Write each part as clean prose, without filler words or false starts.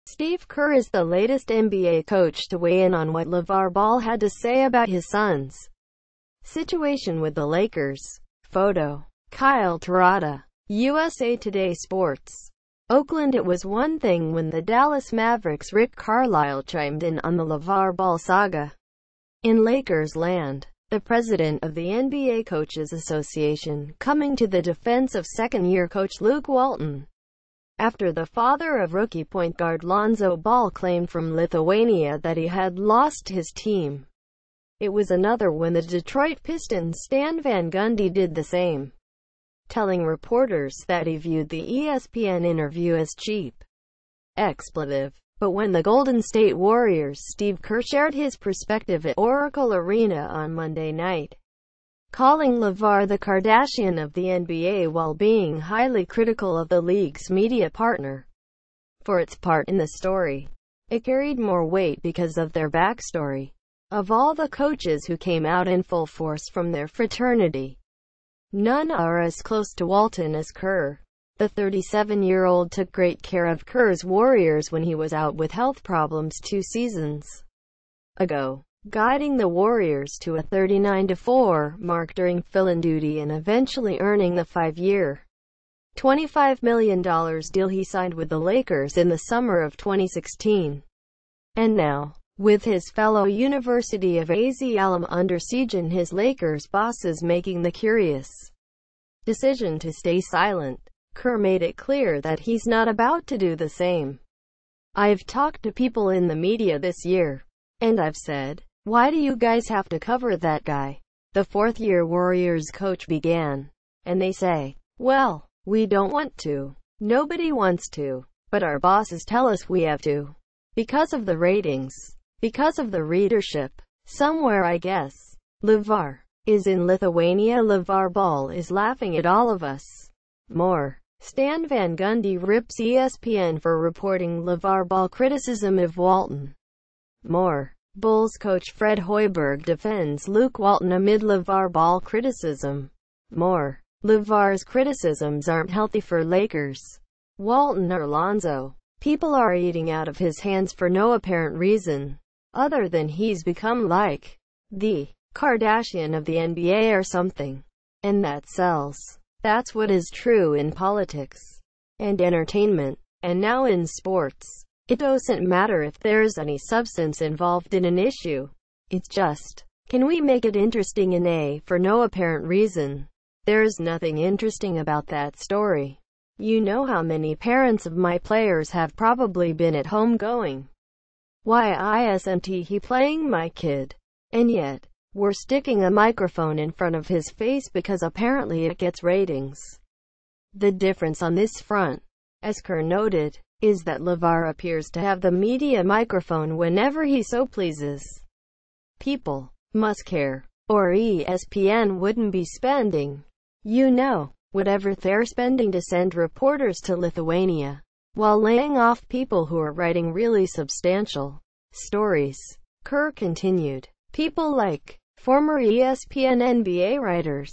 Steve Kerr is the latest NBA coach to weigh in on what LaVar Ball had to say about his son's situation with the Lakers. Photo: Kyle Terada. USA Today Sports. Oakland. It was one thing when the Dallas Mavericks' Rick Carlisle chimed in on the LaVar Ball saga. In Lakers land, the president of the NBA Coaches Association coming to the defense of second-year coach Luke Walton, after the father of rookie point guard Lonzo Ball claimed from Lithuania that he had lost his team. It was another when the Detroit Pistons' Stan Van Gundy did the same, telling reporters that he viewed the ESPN interview as cheap, expletive. But when the Golden State Warriors' Steve Kerr shared his perspective at Oracle Arena on Monday night, calling LaVar the Kardashian of the NBA while being highly critical of the league's media partner for its part in the story, it carried more weight because of their backstory. Of all the coaches who came out in full force from their fraternity, none are as close to Walton as Kerr. The 37-year-old took great care of Kerr's Warriors when he was out with health problems 2 seasons ago, guiding the Warriors to a 39-4 mark during fill-in duty and eventually earning the 5-year, $25 million deal he signed with the Lakers in the summer of 2016. And now, with his fellow University of AZ alum under siege and his Lakers bosses making the curious decision to stay silent, Kerr made it clear that he's not about to do the same. "I've talked to people in the media this year, and I've said, why do you guys have to cover that guy?" the fourth-year Warriors coach began. "And they say, well, we don't want to. Nobody wants to. But our bosses tell us we have to. Because of the ratings. Because of the readership. Somewhere I guess. LaVar is in Lithuania. LaVar Ball is laughing at all of us." More. Stan Van Gundy rips ESPN for reporting LaVar Ball criticism of Walton. More. Bulls coach Fred Hoiberg defends Luke Walton amid LaVar Ball criticism. More. LaVar's criticisms aren't healthy for Lakers, Walton or Lonzo. People are eating out of his hands for no apparent reason, other than he's become like the Kardashian of the NBA or something. And that sells. That's what is true in politics and entertainment, and now in sports. It doesn't matter if there's any substance involved in an issue. It's just, can we make it interesting for no apparent reason? There's nothing interesting about that story. You know how many parents of my players have probably been at home going, why isn't he playing my kid? And yet, we're sticking a microphone in front of his face because apparently it gets ratings. The difference on this front, as Kerr noted, is that LaVar appears to have the media microphone whenever he so pleases. People must care, or ESPN wouldn't be spending, whatever they're spending to send reporters to Lithuania, while laying off people who are writing really substantial stories. Kerr continued. People like former ESPN NBA writers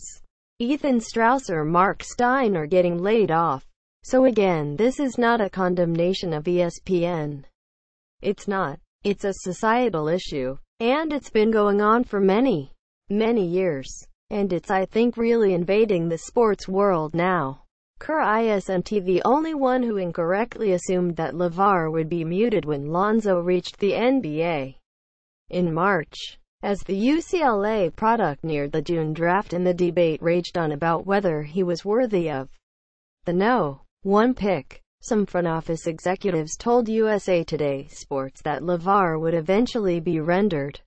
Ethan Strauss or Mark Stein are getting laid off. So again, this is not a condemnation of ESPN. It's not. It's a societal issue. And it's been going on for many, many years. And it's, I think, really invading the sports world now. Kerr isn't the only one who incorrectly assumed that LaVar would be muted when Lonzo reached the NBA in March, as the UCLA product neared the June draft and the debate raged on about whether he was worthy of the No. 1 pick. Some front office executives told USA Today Sports that LaVar would eventually be rendered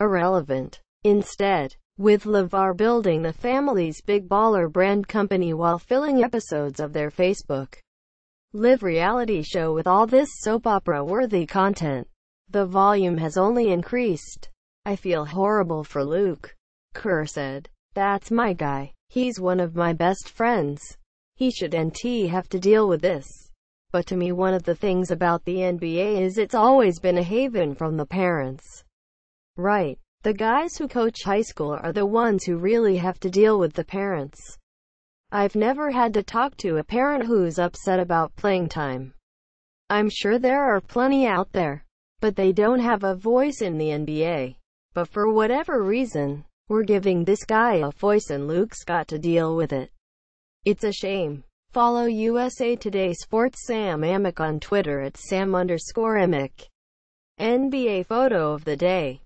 irrelevant. Instead, with LaVar building the family's Big Baller brand company while filling episodes of their Facebook Live reality show with all this soap opera-worthy content, the volume has only increased. "I feel horrible for Luke," Kerr said. "That's my guy. He's one of my best friends. He shouldn't have to deal with this. But to me, one of the things about the NBA is it's always been a haven from the parents. Right? The guys who coach high school are the ones who really have to deal with the parents. I've never had to talk to a parent who's upset about playing time. I'm sure there are plenty out there, but they don't have a voice in the NBA. But for whatever reason, we're giving this guy a voice and Luke's got to deal with it. It's a shame. Follow USA Today Sports Sam Amick on Twitter at Sam_Amick. NBA photo of the day.